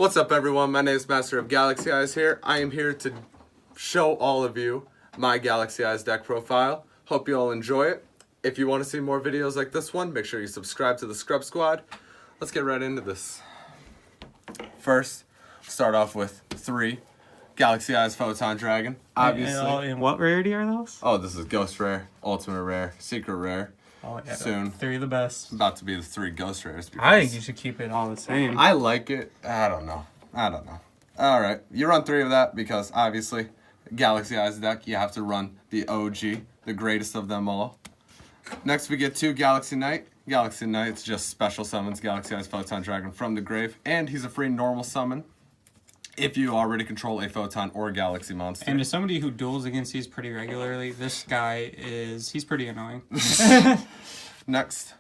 What's up, everyone? My name is Master of Galaxy Eyes here. I am here to show all of you my Galaxy Eyes deck profile. Hope you all enjoy it. If you want to see more videos like this one, make sure you subscribe to the Scrub Squad. Let's get right into this. First, start off with 3 Galaxy Eyes Photon Dragon. Obviously. And what rarity are those? Oh, this is Ghost Rare, Ultimate Rare, Secret Rare. Oh, yeah. Soon. 3 of the best. About to be the 3 Ghost Rares. I think you should keep it all the same. I like it. I don't know. Alright, you run 3 of that because obviously, Galaxy Eyes deck, you have to run the OG, the greatest of them all. Next we get 2 Galaxy Knight. Galaxy Knight's just special summons Galaxy Eyes Photon Dragon from the grave, and he's a free normal summon if you already control a Photon or Galaxy monster. And as somebody who duels against these pretty regularly, this guy he's pretty annoying. Next,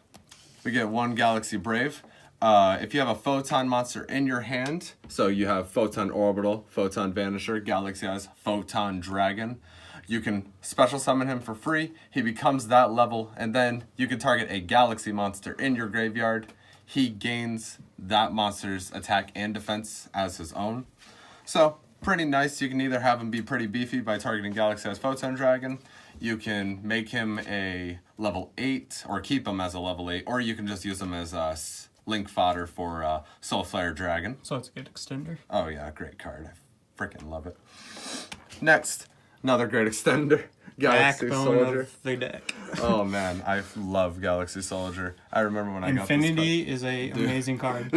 we get 1 Galaxy Brave. If you have a Photon monster in your hand, so you have Photon Orbital, Photon Vanisher, Galaxy Eyes Photon Dragon, you can special summon him for free. He becomes that level, and then you can target a Galaxy monster in your graveyard. He gains that monster's attack and defense as his own. So, pretty nice. You can either have him be pretty beefy by targeting Galaxy Eyes Photon Dragon. You can make him a level 8, or keep him as a level 8, or you can just use him as a link fodder for Soul Flare Dragon. So it's a good extender. Oh yeah, great card. I freaking love it. Next, another great extender. Galaxy Soldier. Of the deck. Oh man, I love Galaxy Soldier. I remember when I got this Infinity is a amazing card.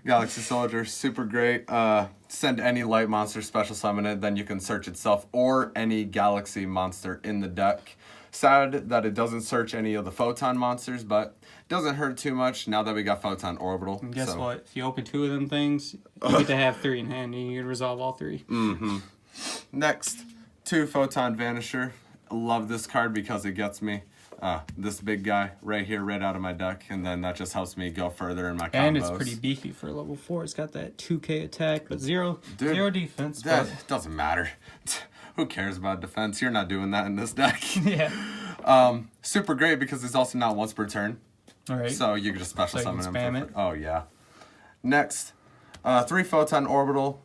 Galaxy Soldier, super great. Send any light monster, special summon it, then you can search itself or any Galaxy monster in the deck. Sad that it doesn't search any of the Photon monsters, but doesn't hurt too much now that we got Photon Orbital. And guess what? If you open 2 of them things, you get to have 3 in hand, and you can resolve all 3. Mm-hmm. Next, 2 Photon Vanisher. I love this card because it gets me this big guy right here, right out of my deck, and then that just helps me go further in my combos. And it's pretty beefy for level 4. It's got that 2k attack, but zero defense. That doesn't matter. Who cares about defense? You're not doing that in this deck. Yeah. Super great because it's also not once per turn. All right. So you can just special So summon you him. can spam it. Oh yeah. Next, 3 Photon Orbital.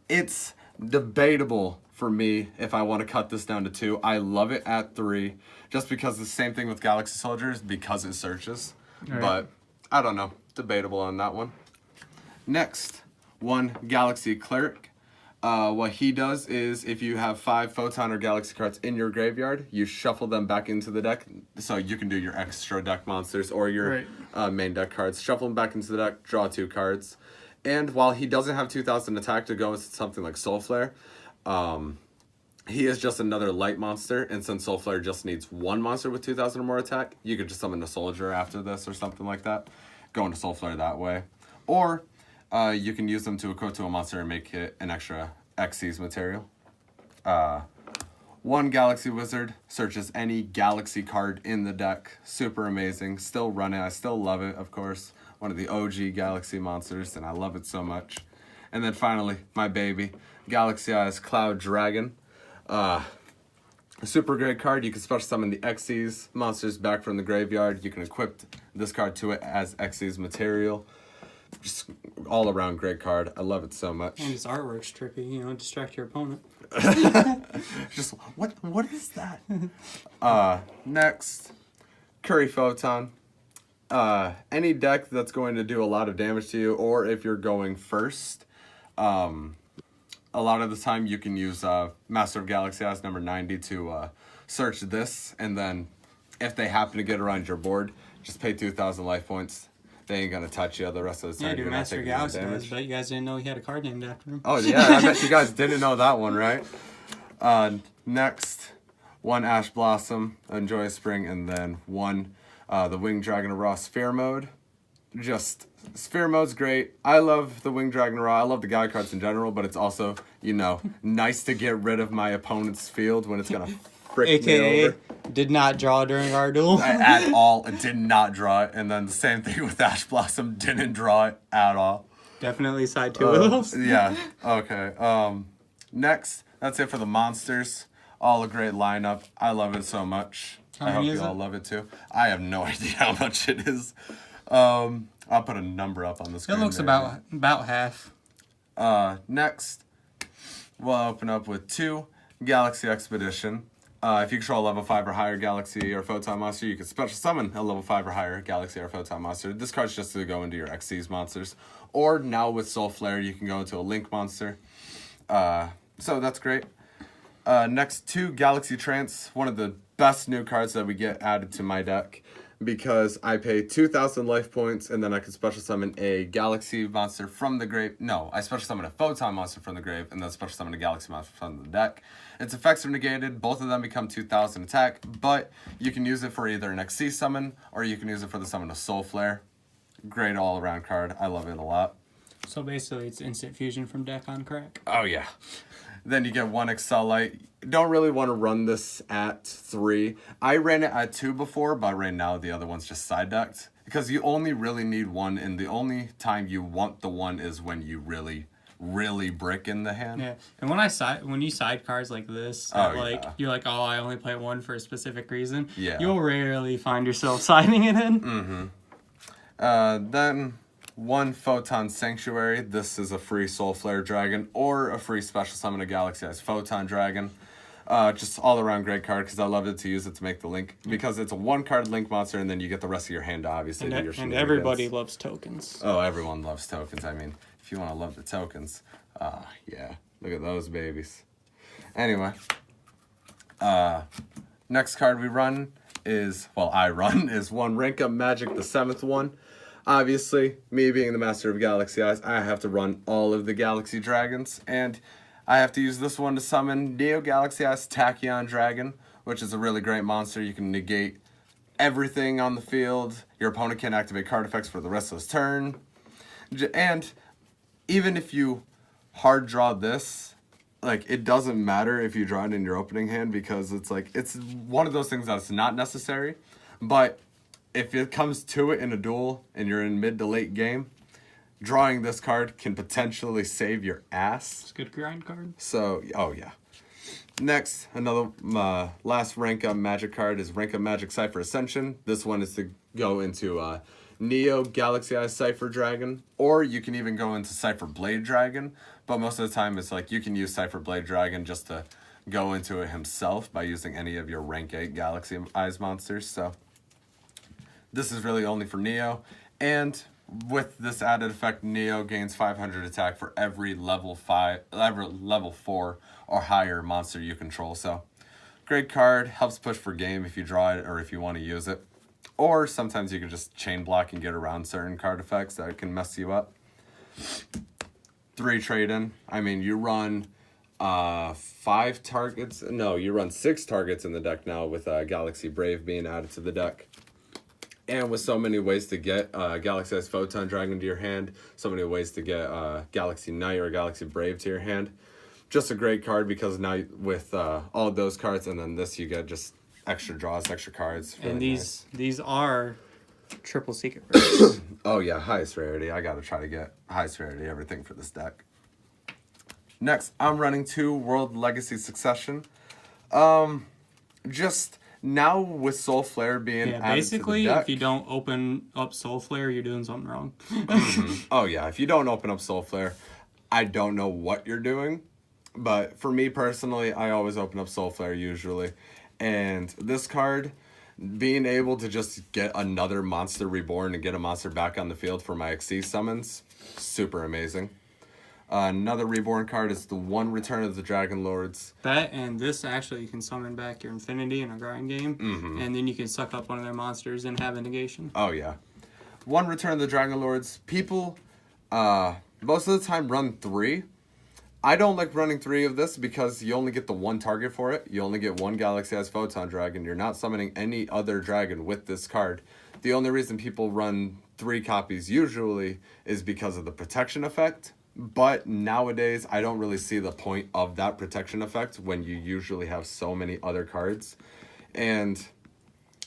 It's debatable for me if I want to cut this down to 2. I love it at 3, just because the same thing with Galaxy Soldiers because it searches. All right. But I don't know. Debatable on that one. Next, 1 Galaxy Cleric. What he does is if you have 5 Photon or Galaxy cards in your graveyard, you shuffle them back into the deck so you can do your extra deck monsters or your main deck cards. Shuffle them back into the deck, draw 2 cards. And while he doesn't have 2,000 attack to go into something like Soul Flare, he is just another light monster, and since Soul Flare just needs 1 monster with 2,000 or more attack, you could just summon a Soldier after this or something like that. Go into Soul Flare that way. Or you can use them to equip to a monster and make it an extra Xyz material. 1 Galaxy Wizard searches any Galaxy card in the deck. Super amazing. Still running. I still love it, of course. One of the OG Galaxy monsters, and I love it so much. And then finally, my baby, Galaxy Eyes Cloud Dragon. A super great card. You can special summon the Xyz monsters back from the graveyard. You can equip this card to it as Xyz material. Just all around great card. I love it so much. And his artwork's trippy, distract your opponent. Just, what is that? Next, Curry Photon. Any deck that's going to do a lot of damage to you, or if you're going first, a lot of the time you can use Master of Galaxy Eyes number 90 to search this, and then if they happen to get around your board, just pay 2,000 life points. They ain't gonna touch you the rest of the time. Yeah, dude, Master of Galaxy Eyes, but you guys didn't know he had a card named after him. Oh yeah, I bet you guys didn't know that one, right? Next, 1 Ash Blossom, Enjoy Spring, and then 1 the Winged Dragon of Ra Sphere Mode. Just, Sphere Mode's great. I love the Winged Dragon of Ra. I love the Guy cards in general, but it's also, nice to get rid of my opponent's field when it's gonna frick me over. Did not draw during our duel. At all. It did not draw it. And then the same thing with Ash Blossom. Didn't draw it at all. Definitely side 2 of those. Yeah. Okay. Next, that's it for the monsters. All a great lineup. I love it so much. I hope you all love it too. I have no idea how much it is. I'll put a number up on the screen. It looks about half. Next, we'll open up with 2 Galaxy Expedition. If you control a level 5 or higher Galaxy or Photon monster, you can special summon a level 5 or higher Galaxy or Photon monster. This card's just to go into your Xyz monsters. Or now with Soul Flare, you can go into a Link monster. So that's great. Next, 2 Galaxy Trance, one of the best new cards that we get added to my deck. Because I pay 2,000 life points, and then I can special summon a Galaxy monster from the grave. No, I special summon a Photon monster from the grave, and then special summon a Galaxy monster from the deck. Its effects are negated. Both of them become 2,000 attack, but you can use it for either an XC summon, or you can use it for the summon of Soul Flare. Great all-around card. I love it a lot. So basically, it's instant fusion from deck on crack. Oh, yeah. Then you get 1 Excel Light. Don't really want to run this at 3. I ran it at 2 before, but right now the other one's just side decked. Because you only really need 1, and the only time you want the 1 is when you really, really brick in the hand. Yeah, and when you side cards like this, you're like, oh, I only play 1 for a specific reason. Yeah. You'll rarely find yourself siding it in. Then 1 Photon Sanctuary. This is a free Soul Flare Dragon or a free special summon a Galaxy as Photon Dragon. Just all around great card because I love it to use it to make the Link. Because it's a 1-card Link monster and then you get the rest of your hand, obviously. And everybody loves tokens. Oh, everyone loves tokens. I mean, if you want to love the tokens, yeah. Look at those babies. Anyway, next card we run is, I run, is 1 Rank Up Magic, the 7th one. Obviously, me being the master of Galaxy Eyes, I have to run all of the Galaxy Dragons, and I have to use this one to summon Neo Galaxy Eyes Tachyon Dragon, which is a really great monster. You can negate everything on the field. Your opponent can't activate card effects for the rest of his turn. And even if you hard draw this, it doesn't matter if you draw it in your opening hand because it's one of those things that's not necessary, but if it comes to it in a duel and you're in mid to late game, drawing this card can potentially save your ass. It's a good grind card. So, oh yeah. Next, another last Rank Up Magic card is Rank Up Magic Cypher Ascension. This one is to go into Neo Galaxy Eyes Cypher Dragon, or you can even go into Cypher Blade Dragon, but most of the time it's you can use Cypher Blade Dragon just to go into it himself by using any of your Rank 8 Galaxy Eyes monsters, so this is really only for Neo, and with this added effect, Neo gains 500 attack for every level 4 or higher monster you control. So, great card, helps push for game if you draw it or if you want to use it. Or sometimes you can just chain block and get around certain card effects that can mess you up. 3 trade-in. I mean, you run 5 targets. No, you run 6 targets in the deck now with Galaxy Brave being added to the deck. And with so many ways to get Galaxy Eyes Photon Dragon to your hand, so many ways to get Galaxy Knight or Galaxy Brave to your hand. Just a great card because now with all of those cards and then this you get just extra draws, extra cards. Really and these are triple secret. Oh yeah, highest rarity. I gotta try to get highest rarity everything for this deck. Next, I'm running 2 World Legacy Succession. Just now with Soul Flare being added basically, to the deck, if you don't open up Soul Flare, you're doing something wrong. Oh yeah, if you don't open up Soul Flare, I don't know what you're doing. But for me personally, I always open up Soul Flare usually. And this card, being able to just get another monster reborn and get a monster back on the field for my XC summons, super amazing. Another reborn card is the 1 Return of the Dragon Lords. That and this actually you can summon back your Infinity in a grind game, and then you can suck up one of their monsters and have a negation. Oh yeah, 1 Return of the Dragon Lords. People, most of the time run 3. I don't like running 3 of this because you only get the 1 target for it. You only get 1 Galaxy Eyes Photon Dragon. You're not summoning any other dragon with this card. The only reason people run 3 copies usually is because of the protection effect. But nowadays, I don't really see the point of that protection effect when you usually have so many other cards. And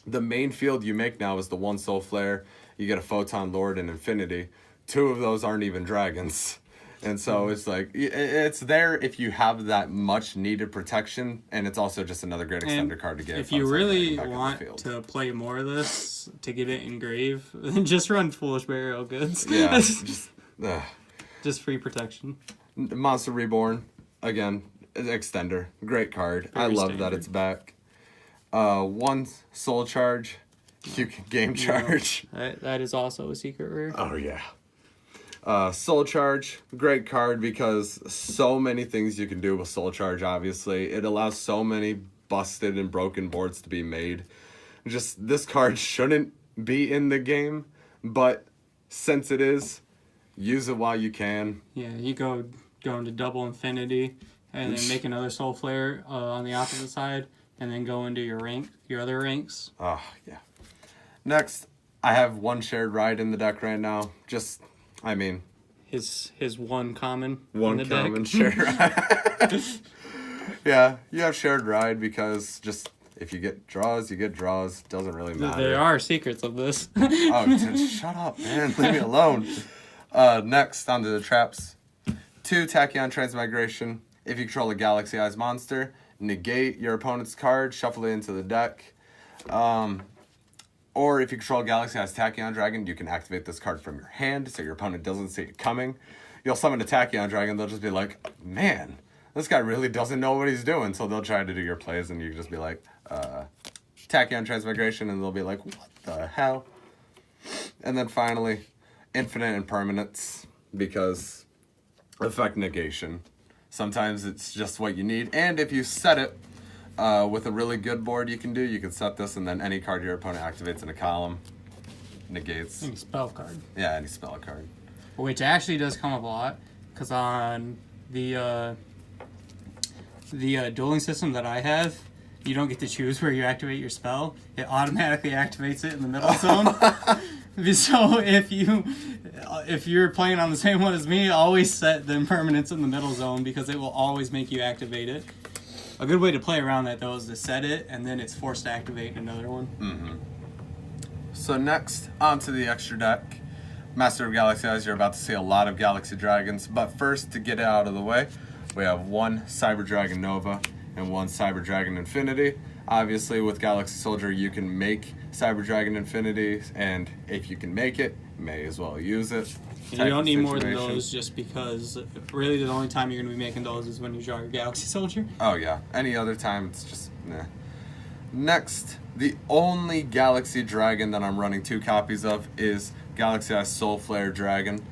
the main field you make now is the 1 Soul Flare. You get a Photon Lord and Infinity. 2 of those aren't even dragons. And so it's it's there if you have that much needed protection. And it's also just another great extender card to get. If you really want to play more of this to get it engraved, then just run Foolish Burial Goods. Yeah. Just free protection. Monster Reborn, again, extender. Great card. I Very love standard. that it's back. 1 soul charge. You can game charge. That is also a secret rare. Oh, yeah. Soul Charge, great card because so many things you can do with Soul Charge, obviously. It allows so many busted and broken boards to be made. Just, this card shouldn't be in the game, but since it is, use it while you can. Yeah, you go into double infinity, and then make another Soul Flare on the opposite side, and then go into your other ranks. Oh, yeah. Next, I have 1 shared ride in the deck right now. Just, I mean... His one common One in the common deck. shared ride. Yeah, you have shared ride because just if you get draws, you get draws. Doesn't really matter. There are secrets of this. Shut up, man. Leave me alone. Next, onto the traps. 2 Tachyon Transmigration. If you control a Galaxy Eyes monster, negate your opponent's card, shuffle it into the deck. Or if you control Galaxy Eyes Tachyon Dragon, you can activate this card from your hand so your opponent doesn't see it coming. You'll summon a Tachyon Dragon, they'll just be like, man, this guy really doesn't know what he's doing. So they'll try to do your plays and you can just be like, Tachyon Transmigration, and they'll be like, what the hell? And then finally, Infinite Impermanence, because effect negation. Sometimes it's just what you need. And if you set it, with a really good board you can set this, and then any card your opponent activates in a column negates. Any spell card. Yeah, any spell card. Which actually does come up a lot, because on the dueling system that I have, you don't get to choose where you activate your spell. It automatically activates it in the middle zone. So if you're playing on the same one as me, always set the impermanence in the middle zone because it will always make you activate it. A good way to play around that, though, is to set it, and then it's forced to activate in another one. Mm-hmm. So next, onto the extra deck. Master of Galaxy Eyes, you're about to see a lot of Galaxy Dragons, but first, to get it out of the way, we have 1 Cyber Dragon Nova and 1 Cyber Dragon Infinity. Obviously, with Galaxy Soldier, you can make Cyber Dragon Infinity, and if you can make it, may as well use it. And you don't need more than those just because really the only time you're going to be making those is when you draw your Galaxy Soldier. Oh, yeah. Any other time, it's just, nah. Next, the only Galaxy Dragon that I'm running 2 copies of is Galaxy Eyes Soul Flare Dragon.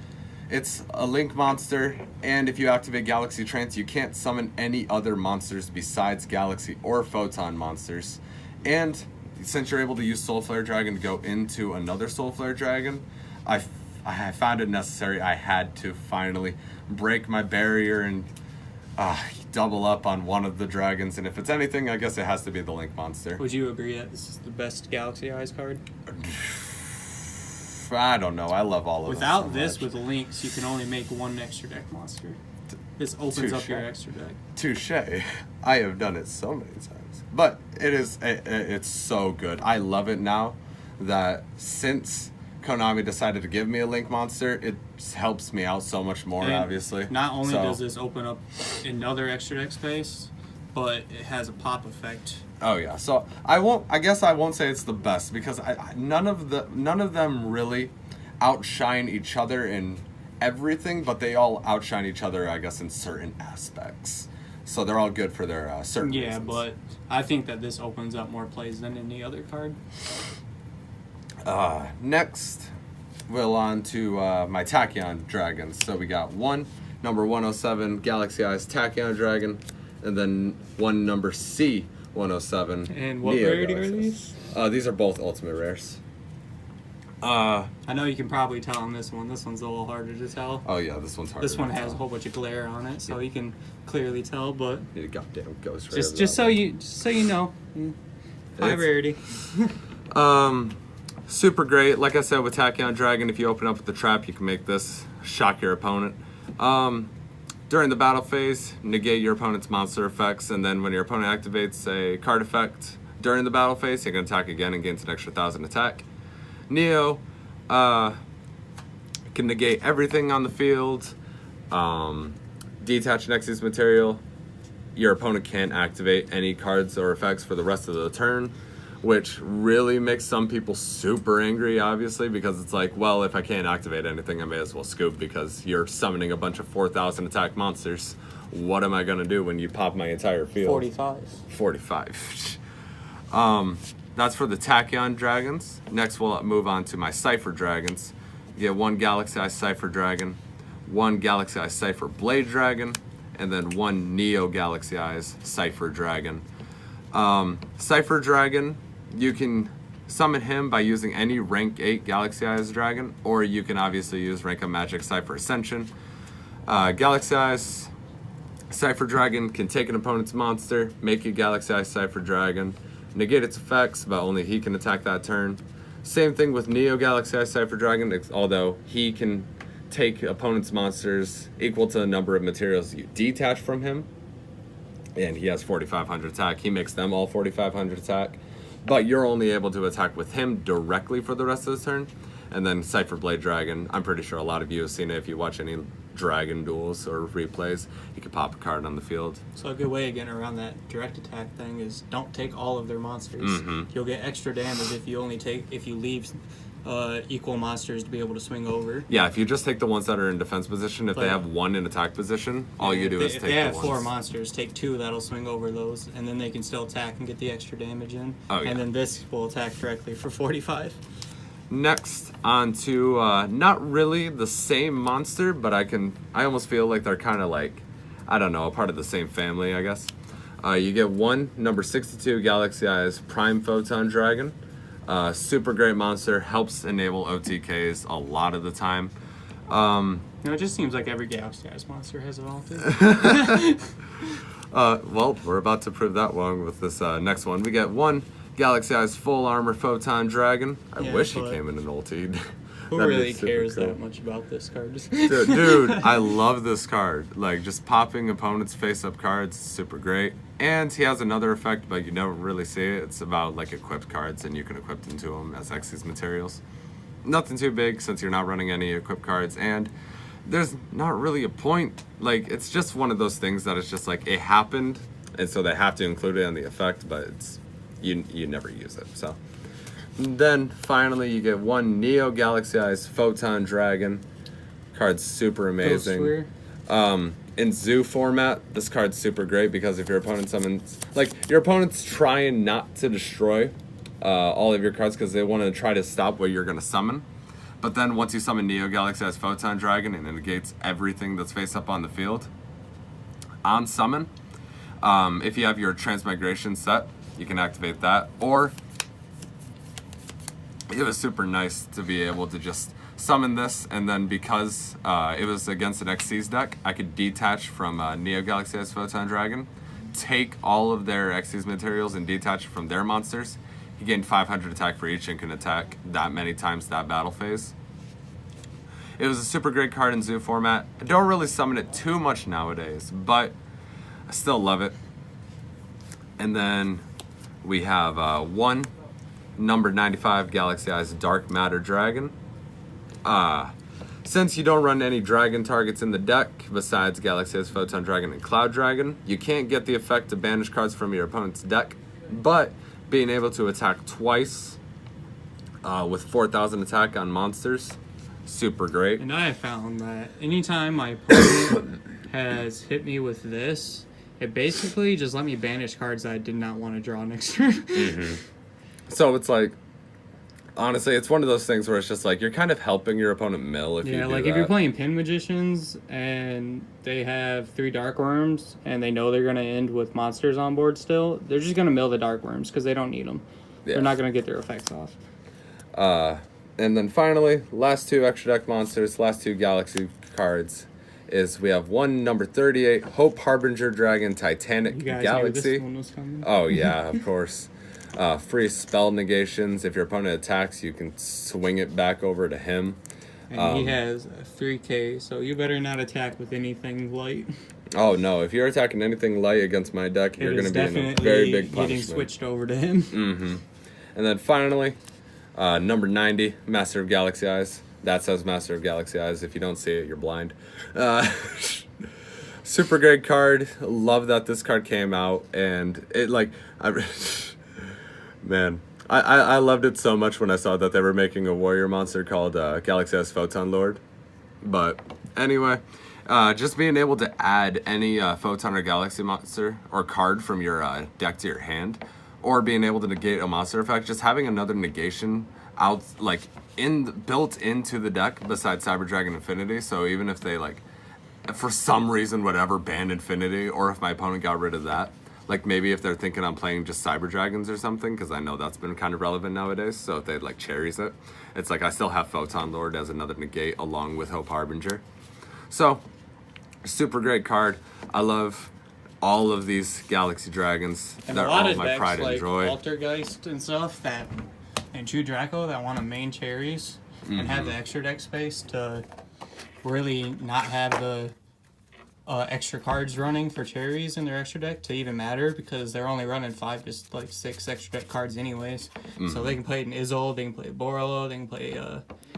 It's a Link monster, and if you activate Galaxy Trance, you can't summon any other monsters besides Galaxy or Photon monsters. And since you're able to use Soul Flare Dragon to go into another Soul Flare Dragon, I found it necessary. I had to finally break my barrier and double up on one of the dragons. And if it's anything, I guess it has to be the Link monster. Would you agree that this is the best Galaxy Eyes card? I don't know. I love all of them. Without this, with Links, you can only make 1 extra deck monster. This opens up your extra deck. Touche. I have done it so many times. But it's so good. I love it now that since Konami decided to give me a Link monster, it helps me out so much more, and obviously. Not only does this open up another extra deck space, but it has a pop effect. Oh yeah. So I guess I won't say it's the best because none of them really outshine each other in everything, but they all outshine each other, I guess, in certain aspects. So they're all good for their certain reasons. But I think that this opens up more plays than any other card. Next, we'll on to my Tachyon Dragons. So we got 1 number 107 Galaxy Eyes Tachyon Dragon, and then 1 number C107. And what Neo rarity Galaxy are these? These are both ultimate rares. I know you can probably tell on this one. This one's a little harder to tell. Oh yeah, this one's harder. This one has a whole bunch of glare on it, so you can clearly tell. But Need a goddamn ghost rare. just so you know, high rarity. Super great. Like I said, with Tachyon Dragon, if you open up with the trap, you can make this shock your opponent. During the battle phase, negate your opponent's monster effects, and then when your opponent activates a card effect during the battle phase, you can attack again and gains an extra 1,000 attack. Neo can negate everything on the field. Detach Nexus material. Your opponent can't activate any cards or effects for the rest of the turn. which really makes some people super angry, obviously, because it's like, well, if I can't activate anything, I may as well scoop, because you're summoning a bunch of 4,000 attack monsters. What am I going to do when you pop my entire field? 45. That's for the Tachyon dragons. Next, we'll move on to my Cypher dragons. You get 1 Galaxy Eye Cypher dragon, 1 Galaxy Eye Cypher Blade dragon, and then 1 Neo Galaxy Eyes Cypher dragon. Cypher dragon, you can summon him by using any rank 8 Galaxy Eyes dragon, or you can obviously use rank of Magic Cypher Ascension. Galaxy Eyes Cypher dragon can take an opponent's monster, make a Galaxy Eyes Cypher dragon, negate its effects, but only he can attack that turn. Same thing with Neo Galaxy Eyes Cypher dragon, although he can take opponent's monsters equal to the number of materials you detach from him. And he has 4,500 attack. He makes them all 4,500 attack. But you're only able to attack with him directly for the rest of the turn. And then Cypher Blade Dragon, I'm pretty sure a lot of you have seen it if you watch any Dragon duels or replays. You can pop a card on the field. So a good way of getting around that direct attack thing is don't take all of their monsters. You'll get extra damage if you leave equal monsters to be able to swing over. Yeah, if you just take the ones that are in defense position, if they have 1 in attack position, all you do is take the ones. If they have 4 monsters, take 2 that'll swing over those, and then they can still attack and get the extra damage in. Oh, yeah. And then this will attack directly for 45. Next, on to not really the same monster, but I almost feel like they're kind of like, I don't know, a part of the same family, I guess. You get 1 number 62 Galaxy Eyes Prime Photon Dragon. Super great monster, helps enable OTKs a lot of the time. It just seems like every Galaxy Eyes monster has evolved. Well, we're about to prove that wrong with this next one. We get 1 Galaxy Eyes Full Armor Photon Dragon. I wish he came in an ulti. Who really cares that much about this card? Dude, I love this card. Like, just popping opponents' face-up cards, super great. And he has another effect, but you don't really see it. It's about, like, equipped cards, and you can equip them to them as Xyz materials. Nothing too big, since you're not running any equipped cards, and there's not really a point. Like, it's just one of those things that it's just like, it happened, and so they have to include it in the effect, but it's you never use it, so. And then, finally, you get 1 Neo Galaxy Eyes Photon Dragon. Card's super amazing. In Zoo format, this card's super great because if your opponent summons... Like, your opponent's trying not to destroy all of your cards because they want to try to stop what you're going to summon. But then once you summon Neo Galaxy Eyes Photon Dragon, and it negates everything that's face up on the field, on summon, if you have your Transmigration set, you can activate that. Or, it was super nice to be able to just summon this, and then because it was against an Xyz deck, I could detach from Neo Galaxy Eyes Photon Dragon, take all of their Xyz materials and detach from their monsters. He gained 500 attack for each and can attack that many times that battle phase. It was a super great card in Zoo format. I don't really summon it too much nowadays, but I still love it. And then we have 1 number 95 Galaxy Eyes Dark Matter Dragon. Since you don't run any dragon targets in the deck besides Galaxy Eyes Photon Dragon and Cloud Dragon, you can't get the effect to banish cards from your opponent's deck, but being able to attack twice with 4,000 attack on monsters, super great. And I have found that anytime my opponent has hit me with this, it basically just let me banish cards that I did not want to draw next turn. So it's like, honestly, it's one of those things where it's just like, you're kind of helping your opponent mill if you do that. Yeah, like if you're playing Pin Magicians and they have 3 Dark Worms and they know they're going to end with monsters on board still, they're just going to mill the Dark Worms because they don't need them. Yeah. They're not going to get their effects off. And then finally, last 2 extra deck monsters, last 2 Galaxy cards, is we have 1 number 38 Hope Harbinger Dragon Titanic You guys Galaxy. Knew this one was coming? Oh yeah, of course. Free spell negations. If your opponent attacks, you can swing it back over to him. And he has 3k, so you better not attack with anything light. Oh no, if you're attacking anything light against my deck, you're going to be in a very big punishment. Getting switched over to him. And then finally, number 90, Master of Galaxy Eyes. That says Master of Galaxy Eyes. If you don't see it, you're blind. Super great card. Love that this card came out. And it, like, man, I loved it so much when I saw that they were making a warrior monster called Galaxy S Photon Lord. But anyway, just being able to add any Photon or Galaxy monster or card from your deck to your hand, or being able to negate a monster effect, just having another negation out, like, built into the deck besides Cyber Dragon Infinity. So even if they, like, for some reason, whatever, banned Infinity, or if my opponent got rid of that, like maybe if they're thinking on playing just Cyber Dragons or something, because I know that's been kind of relevant nowadays, so if they like cherries it, it's like I still have Photon Lord as another negate along with Hope Harbinger. So, super great card. I love all of these Galaxy Dragons. And They're a lot all of my decks pride and like joy. Altergeist and stuff that, and True Draco that want to main cherries and have the extra deck space to really not have the extra cards running for cherries in their extra deck to even matter, because they're only running 5 to like 6 extra deck cards anyways. So they can play an Izzle, they can play Borolo, they can play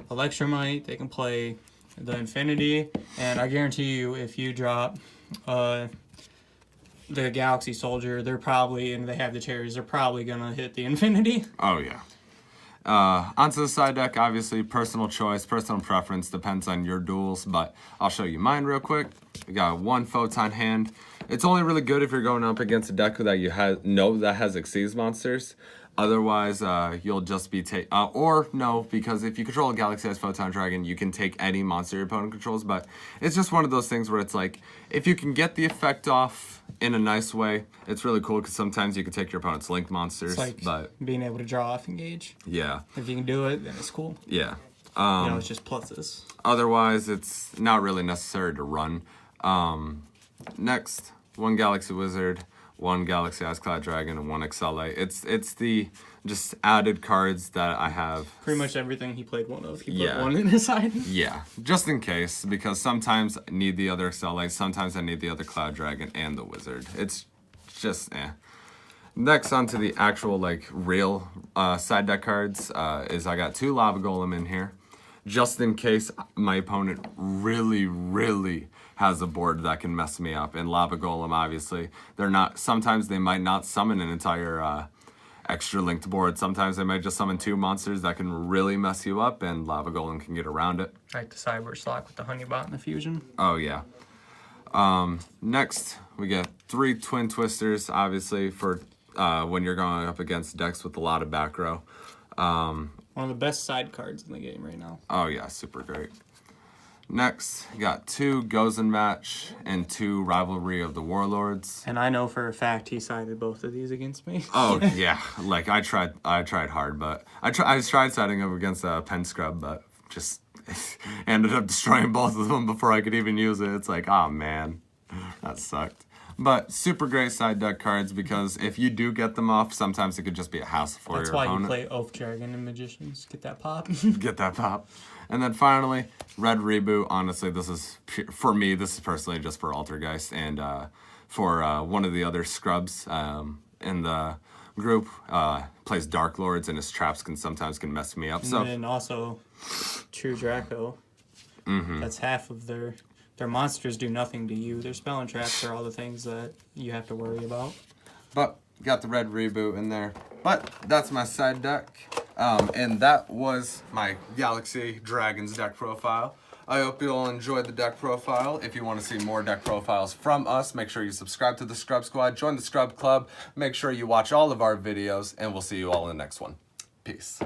Electromite, they can play the Infinity, and I guarantee you if you drop the Galaxy Soldier, they're probably, and they have the cherries, they're probably gonna hit the Infinity. Oh yeah. Onto the side deck, obviously personal choice, personal preference, depends on your duels, but I'll show you mine real quick. We got one Photon hand. It's only really good if you're going up against a deck that you know that has Xyz monsters. Otherwise, you'll just be or no, because if you control a Galaxy-sized Photon Dragon, you can take any monster your opponent controls, but it's just one of those things where it's like, if you can get the effect off in a nice way, it's really cool, because sometimes you can take your opponent's Link monsters, It's like but being able to draw off engage. yeah. If you can do it, then it's cool. Yeah. It's just pluses. Otherwise, it's not really necessary to run. Next, one Galaxy Wizard, one Galaxy Ice-Clad Dragon, and one XLA. It's the just added cards that I have. Pretty much everything he played one of. He Yeah. put one in his side. Yeah, just in case, because sometimes I need the other XLA, sometimes I need the other Cloud Dragon and the Wizard. It's just Next, onto the actual, like, real side deck cards, is I got 2 Lava Golem in here, just in case my opponent really, really has a board that can mess me up. And Lava Golem, obviously, sometimes they might not summon an entire extra linked board. Sometimes they might just summon 2 monsters that can really mess you up, and Lava Golem can get around it. Like the Cyber Slock with the Honeybot and the Fusion. Oh, yeah. Next, we get 3 Twin Twisters, obviously, for when you're going up against decks with a lot of back row. One of the best side cards in the game right now. Oh, yeah, super great. Next, got 2 Gozen Match and 2 Rivalry of the Warlords. And I know for a fact he sided both of these against me. Oh, yeah. Like, I tried hard, but I tried siding up against Pen Scrub, but just ended up destroying both of them before I could even use it. It's like, oh, man, that sucked. But super great side deck cards, because if you do get them off, sometimes it could just be a hassle for your opponent. That's why you play Oath Dragon and Magicians. Get that pop. Get that pop. And then finally, Red Reboot. Honestly, this is, for me, this is personally just for Altergeist, and for one of the other scrubs in the group, plays Dark Lords, and his traps sometimes can mess me up. So, and then also True Draco. That's half of their monsters do nothing to you. Their spell and traps are all the things that you have to worry about. but got the Red Reboot in there. But that's my side deck. And that was my Galaxy Dragons deck profile. I hope you all enjoyed the deck profile. If you want to see more deck profiles from us, make sure you subscribe to the Scrub Squad, join the Scrub Club, make sure you watch all of our videos, and we'll see you all in the next one. Peace.